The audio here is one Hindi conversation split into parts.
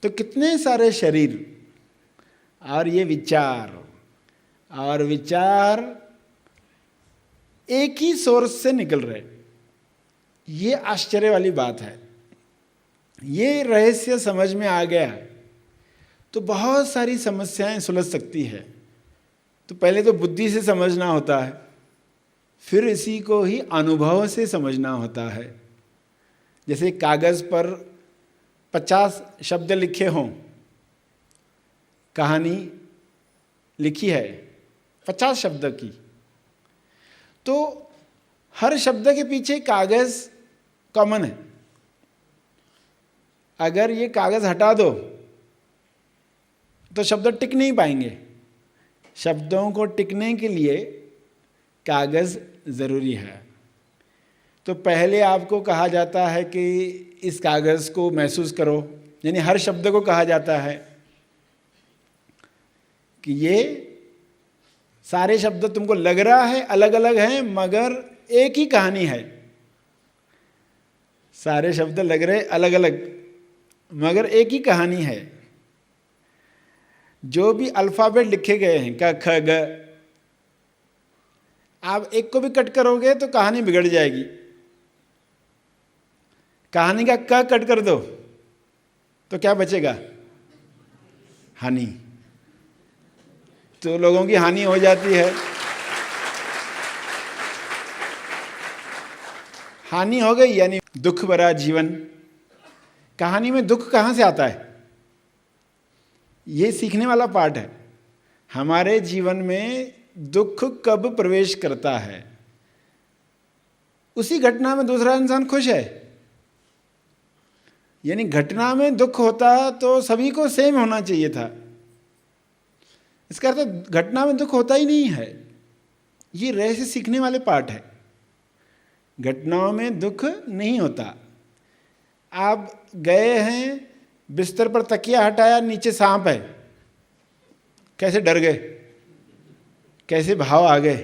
तो कितने सारे शरीर और ये विचार, और विचार एक ही सोर्स से निकल रहे। ये आश्चर्य वाली बात है। ये रहस्य समझ में आ गया तो बहुत सारी समस्याएं सुलझ सकती है। तो पहले तो बुद्धि से समझना होता है, फिर इसी को ही अनुभव से समझना होता है। जैसे कागज पर 50 शब्द लिखे हों, कहानी लिखी है 50 शब्द की, तो हर शब्द के पीछे कागज कॉमन है। अगर ये कागज हटा दो तो शब्द टिक नहीं पाएंगे। शब्दों को टिकने के लिए कागज जरूरी है। तो पहले आपको कहा जाता है कि इस कागज को महसूस करो, यानी हर शब्द को कहा जाता है कि ये सारे शब्द तुमको लग रहा है अलग अलग हैं, मगर एक ही कहानी है। सारे शब्द लग रहे अलग अलग, मगर एक ही कहानी है। जो भी अल्फाबेट लिखे गए हैं क ख ग, आप एक को भी कट करोगे तो कहानी बिगड़ जाएगी। कहानी का क कट कर दो तो क्या बचेगा? हानि। तो लोगों की हानि हो जाती है। हानि हो गई यानी दुख भरा जीवन। कहानी में दुख कहाँ से आता है? ये सीखने वाला पार्ट है। हमारे जीवन में दुख कब प्रवेश करता है? उसी घटना में दूसरा इंसान खुश है, यानी घटना में दुख होता तो सभी को सेम होना चाहिए था। इसका अर्थ घटना में दुख होता ही नहीं है। ये रहस्य सीखने वाले पार्ट है। घटनाओं में दुख नहीं होता। आप गए हैं, बिस्तर पर तकिया हटाया, नीचे सांप है, कैसे डर गए, कैसे भाव आ गए।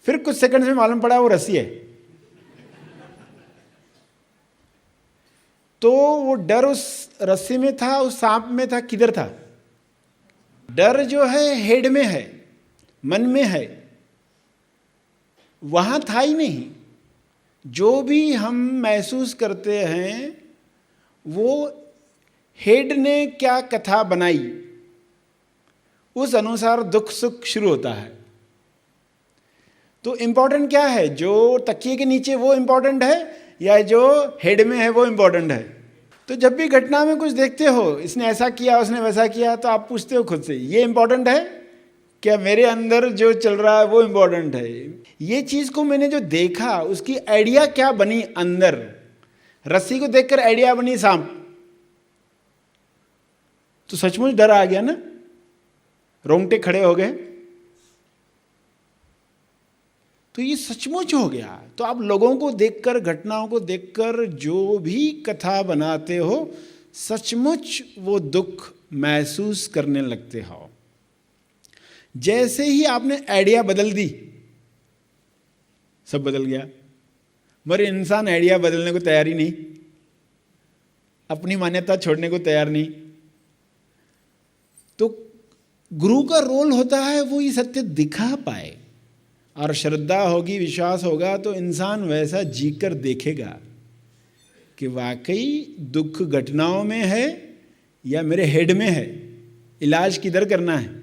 फिर कुछ सेकंड में मालूम पड़ा वो रस्सी है। तो वो डर उस रस्सी में था, उस सांप में था, किधर था? डर जो है हेड में है, मन में है, वहां था ही नहीं। जो भी हम महसूस करते हैं वो हेड ने क्या कथा बनाई, उस अनुसार दुख सुख शुरू होता है। तो इंपॉर्टेंट क्या है? जो तकिए के नीचे वो इंपॉर्टेंट है या जो हेड में है वो इंपॉर्टेंट है? तो जब भी घटना में कुछ देखते हो, इसने ऐसा किया उसने वैसा किया, तो आप पूछते हो खुद से, ये इंपॉर्टेंट है क्या? मेरे अंदर जो चल रहा है वो इंपॉर्टेंट है? ये चीज को मैंने जो देखा उसकी आइडिया क्या बनी अंदर? रस्सी को देखकर आइडिया बनी सांप, तो सचमुच डर आ गया ना, रोंगटे खड़े हो गए। तो ये सचमुच हो गया। तो आप लोगों को देखकर, घटनाओं को देखकर जो भी कथा बनाते हो, सचमुच वो दुख महसूस करने लगते हो। जैसे ही आपने आइडिया बदल दी, सब बदल गया। मगर इंसान आइडिया बदलने को तैयार ही नहीं, अपनी मान्यता छोड़ने को तैयार नहीं। तो गुरु का रोल होता है वो ये सत्य दिखा पाए, और श्रद्धा होगी, विश्वास होगा तो इंसान वैसा जीकर देखेगा कि वाकई दुख घटनाओं में है या मेरे हेड में है। इलाज किधर करना है?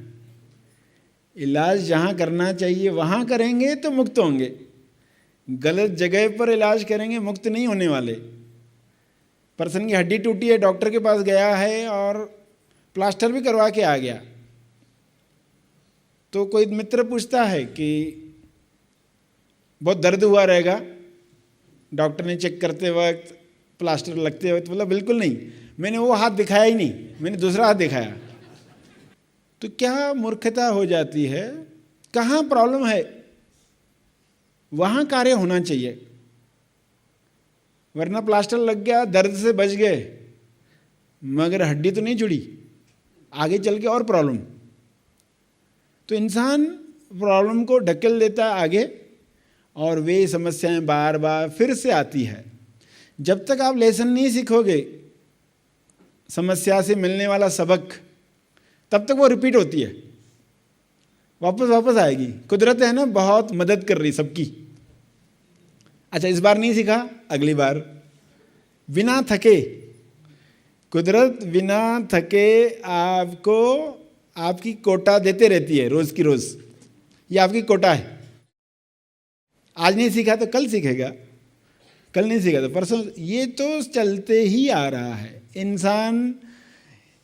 इलाज जहाँ करना चाहिए वहाँ करेंगे तो मुक्त होंगे। गलत जगह पर इलाज करेंगे मुक्त नहीं होने वाले। पर्सन की हड्डी टूटी है, डॉक्टर के पास गया है और प्लास्टर भी करवा के आ गया, तो कोई मित्र पूछता है कि बहुत दर्द हुआ रहेगा? डॉक्टर ने चेक करते वक्त, प्लास्टर लगते वक्त बोला बिल्कुल नहीं, मैंने वो हाथ दिखाया ही नहीं, मैंने दूसरा हाथ दिखाया। तो क्या मूर्खता हो जाती है? कहाँ प्रॉब्लम है वहाँ कार्य होना चाहिए, वरना प्लास्टर लग गया, दर्द से बच गए, मगर हड्डी तो नहीं जुड़ी, आगे चल के और प्रॉब्लम। तो इंसान प्रॉब्लम को ढकेल देता है आगे, और वे समस्याएं बार बार फिर से आती है। जब तक आप लेसन नहीं सीखोगे समस्या से मिलने वाला सबक, तब तक वो रिपीट होती है, वापस वापस आएगी। कुदरत है ना, बहुत मदद कर रही सबकी। अच्छा, इस बार नहीं सीखा, अगली बार बिना थके, कुदरत बिना थके आपको आपकी कोटा देते रहती है रोज की रोज। ये आपकी कोटा है। आज नहीं सीखा तो कल सीखेगा, कल नहीं सीखा तो परसों। ये तो चलते ही आ रहा है। इंसान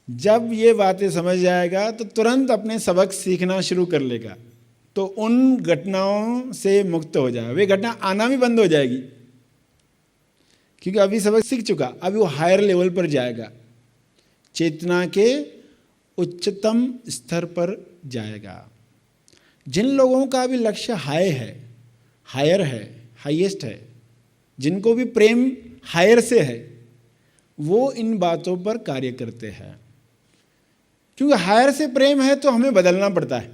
जब ये बातें समझ जाएगा तो तुरंत अपने सबक सीखना शुरू कर लेगा, तो उन घटनाओं से मुक्त हो जाएगा। वे घटना आना भी बंद हो जाएगी, क्योंकि अभी सबक सीख चुका। अभी वो हायर लेवल पर जाएगा, चेतना के उच्चतम स्तर पर जाएगा। जिन लोगों का भी लक्ष्य हाई है, हायर है, हाईएस्ट है, जिनको भी प्रेम हायर से है, वो इन बातों पर कार्य करते हैं। क्योंकि हायर से प्रेम है तो हमें बदलना पड़ता है,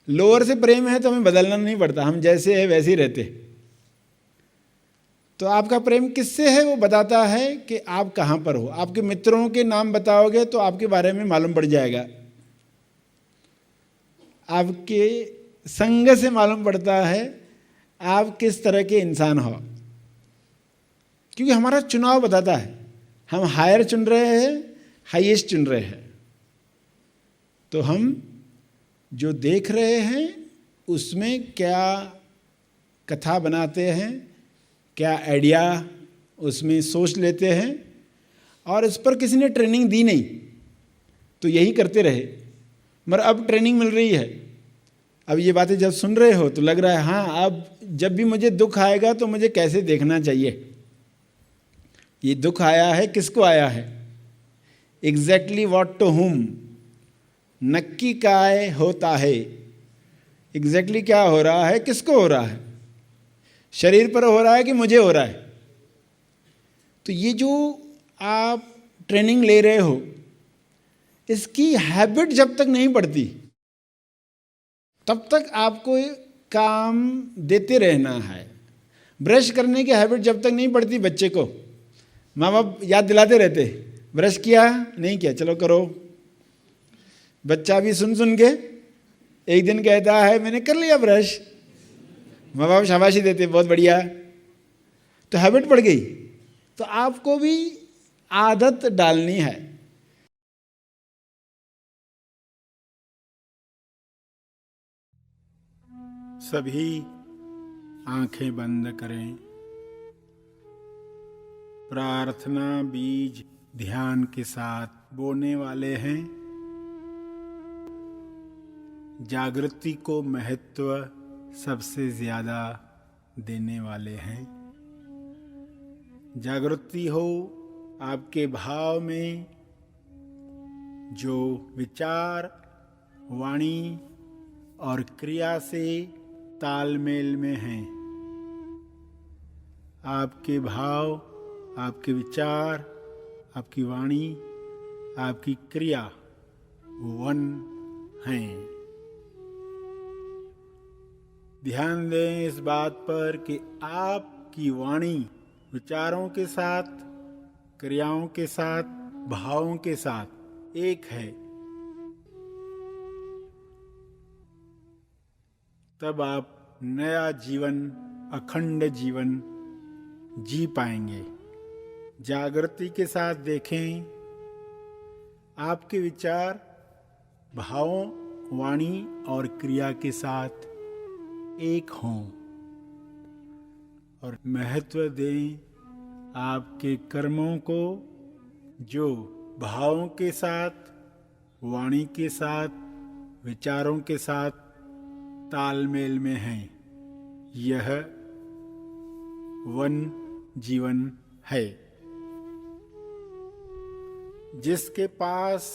लोअर से प्रेम है तो हमें बदलना नहीं पड़ता, हम जैसे है वैसे ही रहते। तो आपका प्रेम किससे है वो बताता है कि आप कहाँ पर हो। आपके मित्रों के नाम बताओगे तो आपके बारे में मालूम पड़ जाएगा, आपके संग से मालूम पड़ता है आप किस तरह के इंसान हो। क्योंकि हमारा चुनाव बताता है, हम हायर चुन रहे हैं, हाईएस्ट चुन रहे हैं। तो हम जो देख रहे हैं उसमें क्या कथा बनाते हैं, क्या आइडिया उसमें सोच लेते हैं, और इस पर किसी ने ट्रेनिंग दी नहीं तो यही करते रहे। मगर अब ट्रेनिंग मिल रही है। अब ये बातें जब सुन रहे हो तो लग रहा है हाँ, अब जब भी मुझे दुख आएगा तो मुझे कैसे देखना चाहिए। ये दुख आया है, किसको आया है, एग्जैक्टली व्हाट टू हुम, नक्की काय होता है, एग्जैक्टली क्या हो रहा है, किसको हो रहा है, शरीर पर हो रहा है कि मुझे हो रहा है। तो ये जो आप ट्रेनिंग ले रहे हो, इसकी हैबिट जब तक नहीं पड़ती तब तक आपको काम देते रहना है। ब्रश करने की हैबिट जब तक नहीं पड़ती बच्चे को, माँ बाप याद दिलाते रहते, ब्रश किया नहीं किया, चलो करो। बच्चा भी सुन सुन के एक दिन कहता है मैंने कर लिया ब्रश, माँ बाप शाबाशी देते, बहुत बढ़िया। तो हैबिट पड़ गई। तो आपको भी आदत डालनी है। सभी आंखें बंद करें। प्रार्थना बीज ध्यान के साथ बोने वाले हैं। जागृति को महत्व सबसे ज्यादा देने वाले हैं। जागृति हो आपके भाव में, जो विचार, वाणी और क्रिया से तालमेल में हैं। आपके भाव, आपके विचार, आपकी वाणी, आपकी क्रिया वन हैं। ध्यान दें इस बात पर कि आपकी वाणी विचारों के साथ, क्रियाओं के साथ, भावों के साथ एक है। तब आप नया जीवन, अखंड जीवन जी पाएंगे। जागृति के साथ देखें, आपके विचार, भावों, वाणी और क्रिया के साथ एक हों, और महत्व दें आपके कर्मों को, जो भावों के साथ, वाणी के साथ, विचारों के साथ तालमेल में हैं। यह वन जीवन है। जिसके पास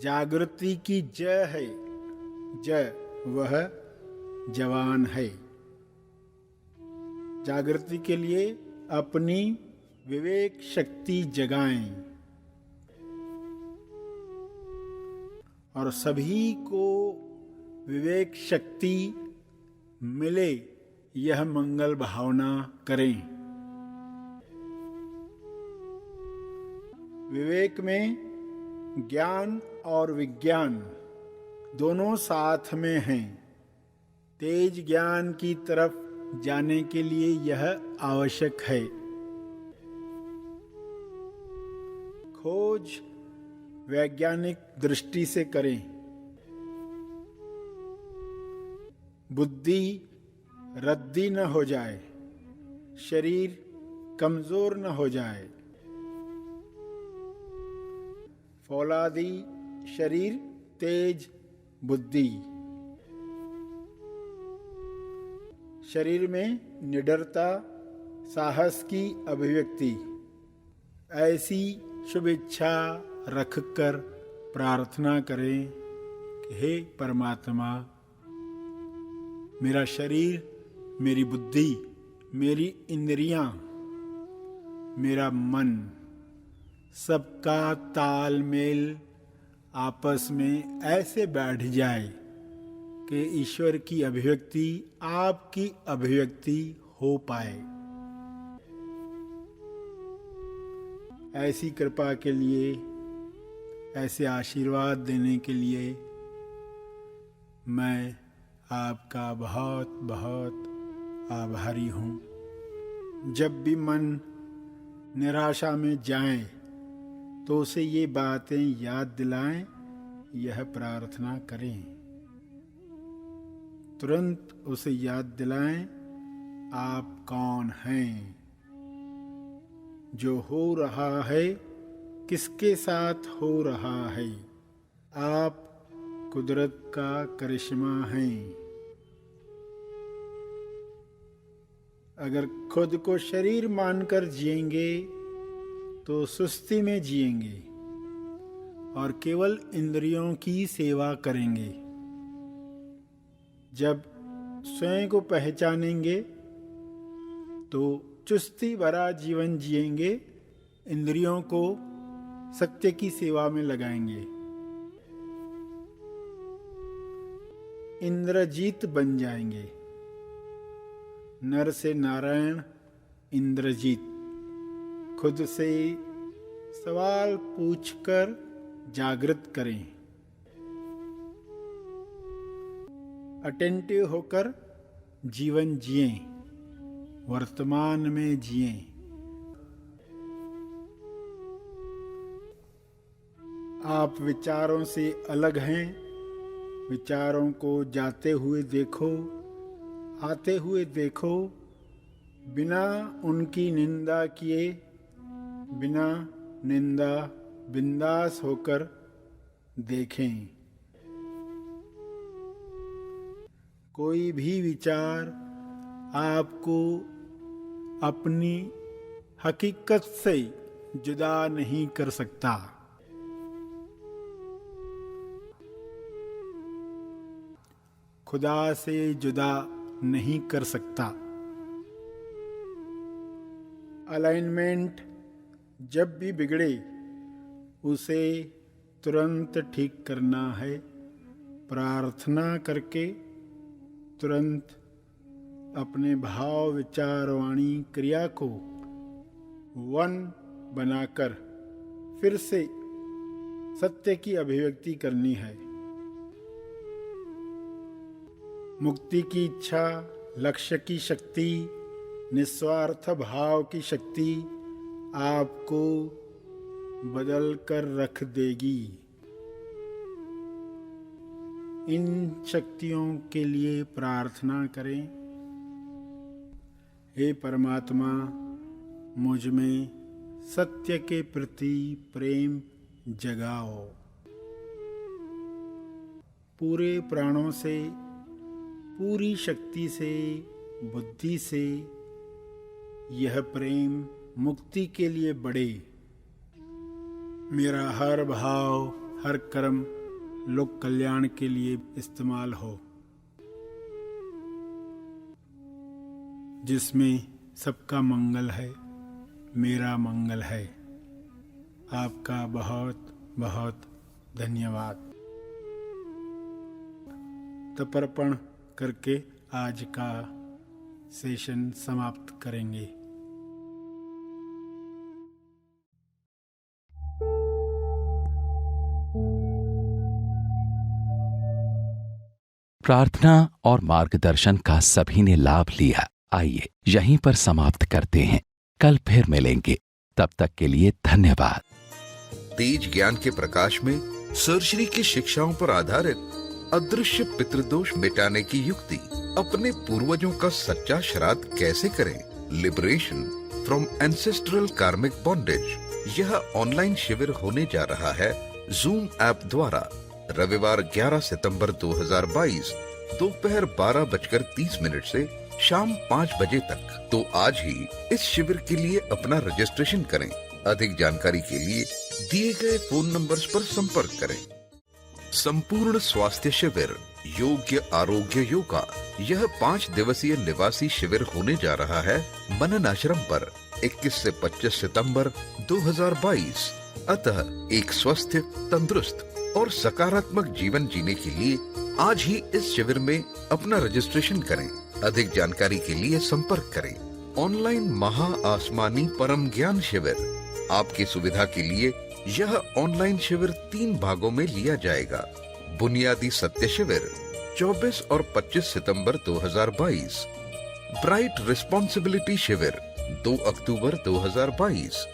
जागृति की जय है, जय वह जवान है। जागृति के लिए अपनी विवेक शक्ति जगाएं और सभी को विवेक शक्ति मिले, यह मंगल भावना करें। विवेक में ज्ञान और विज्ञान दोनों साथ में हैं। तेज ज्ञान की तरफ जाने के लिए यह आवश्यक है। खोज वैज्ञानिक दृष्टि से करें। बुद्धि रद्दी न हो जाए, शरीर कमजोर न हो जाए। फौलादी शरीर, तेज बुद्धि। शरीर में निडरता, साहस की अभिव्यक्ति। ऐसी शुभ इच्छा रखकर प्रार्थना करें कि हे परमात्मा, मेरा शरीर, मेरी बुद्धि, मेरी इंद्रियां, मेरा मन, सबका तालमेल आपस में ऐसे बैठ जाए कि ईश्वर की अभिव्यक्ति आपकी अभिव्यक्ति हो पाए। ऐसी कृपा के लिए, ऐसे आशीर्वाद देने के लिए मैं आपका बहुत बहुत आभारी हूँ। जब भी मन निराशा में जाए तो उसे ये बातें याद दिलाएं, यह प्रार्थना करें। तुरंत उसे याद दिलाएं, आप कौन हैं, जो हो रहा है किसके साथ हो रहा है। आप कुदरत का करिश्मा हैं। अगर खुद को शरीर मानकर जिएंगे तो सुस्ती में जिएंगे और केवल इंद्रियों की सेवा करेंगे। जब स्वयं को पहचानेंगे तो चुस्ती भरा जीवन जिएंगे, इंद्रियों को सत्य की सेवा में लगाएंगे। इंद्रजीत बन जाएंगे। नर से नारायण, इंद्रजीत। खुद से सवाल पूछकर जागृत करें। अटेंटिव होकर जीवन जिएं, वर्तमान में जिएं। आप विचारों से अलग हैं। विचारों को जाते हुए देखो, आते हुए देखो, बिना उनकी निंदा किए, बिना निंदा बिंदास होकर देखें। कोई भी विचार आपको अपनी हकीकत से जुदा नहीं कर सकता। खुदा से जुदा नहीं कर सकता। अलाइनमेंट जब भी बिगड़े उसे तुरंत ठीक करना है। प्रार्थना करके तुरंत अपने भाव, विचार, वाणी, क्रिया को वन बनाकर फिर से सत्य की अभिव्यक्ति करनी है। मुक्ति की इच्छा, लक्ष्य की शक्ति, निस्वार्थ भाव की शक्ति आपको बदल कर रख देगी। इन शक्तियों के लिए प्रार्थना करें। हे परमात्मा, मुझ में सत्य के प्रति प्रेम जगाओ। पूरे प्राणों से, पूरी शक्ति से, बुद्धि से यह प्रेम मुक्ति के लिए बढ़े। मेरा हर भाव, हर कर्म लोक कल्याण के लिए इस्तेमाल हो, जिसमें सबका मंगल है, मेरा मंगल है। आपका बहुत बहुत धन्यवाद। तर्पण करके आज का सेशन समाप्त करेंगे। प्रार्थना और मार्गदर्शन का सभी ने लाभ लिया। आइए यहीं पर समाप्त करते हैं, कल फिर मिलेंगे। तब तक के लिए धन्यवाद। तेज ज्ञान के प्रकाश में सर्जरी की शिक्षाओं पर आधारित अदृश्य पितृदोष मिटाने की युक्ति, अपने पूर्वजों का सच्चा श्राद्ध कैसे करें, liberation from ancestral karmic bondage, यह ऑनलाइन शिविर होने जा रहा है जूम ऐप द्वारा। रविवार 11 सितंबर 2022 दोपहर 12:30 से शाम 5 बजे तक। तो आज ही इस शिविर के लिए अपना रजिस्ट्रेशन करें। अधिक जानकारी के लिए दिए गए फोन नंबर्स पर संपर्क करें। संपूर्ण स्वास्थ्य शिविर योग्य आरोग्य योगा, यह 5 दिवसीय निवासी शिविर होने जा रहा है मनन आश्रम पर 21 से 25 सितंबर 2022। अतः एक स्वस्थ, तंदुरुस्त और सकारात्मक जीवन जीने के लिए आज ही इस शिविर में अपना रजिस्ट्रेशन करें। अधिक जानकारी के लिए संपर्क करें। ऑनलाइन महा आसमानी परम ज्ञान शिविर, आपकी सुविधा के लिए यह ऑनलाइन शिविर 3 भागों में लिया जाएगा। बुनियादी सत्य शिविर 24 और 25 सितंबर 2022, ब्राइट रिस्पॉन्सिबिलिटी शिविर 2 अक्टूबर 2022,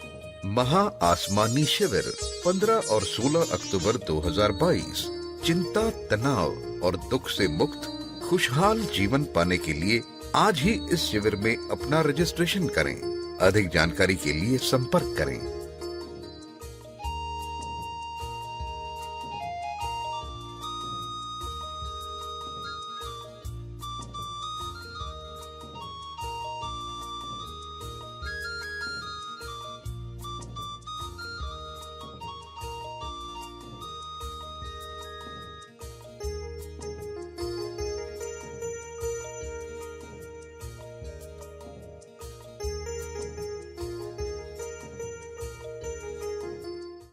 महा आसमानी शिविर 15 और 16 अक्टूबर 2022। चिंता, तनाव और दुख से मुक्त खुशहाल जीवन पाने के लिए आज ही इस शिविर में अपना रजिस्ट्रेशन करें। अधिक जानकारी के लिए संपर्क करें।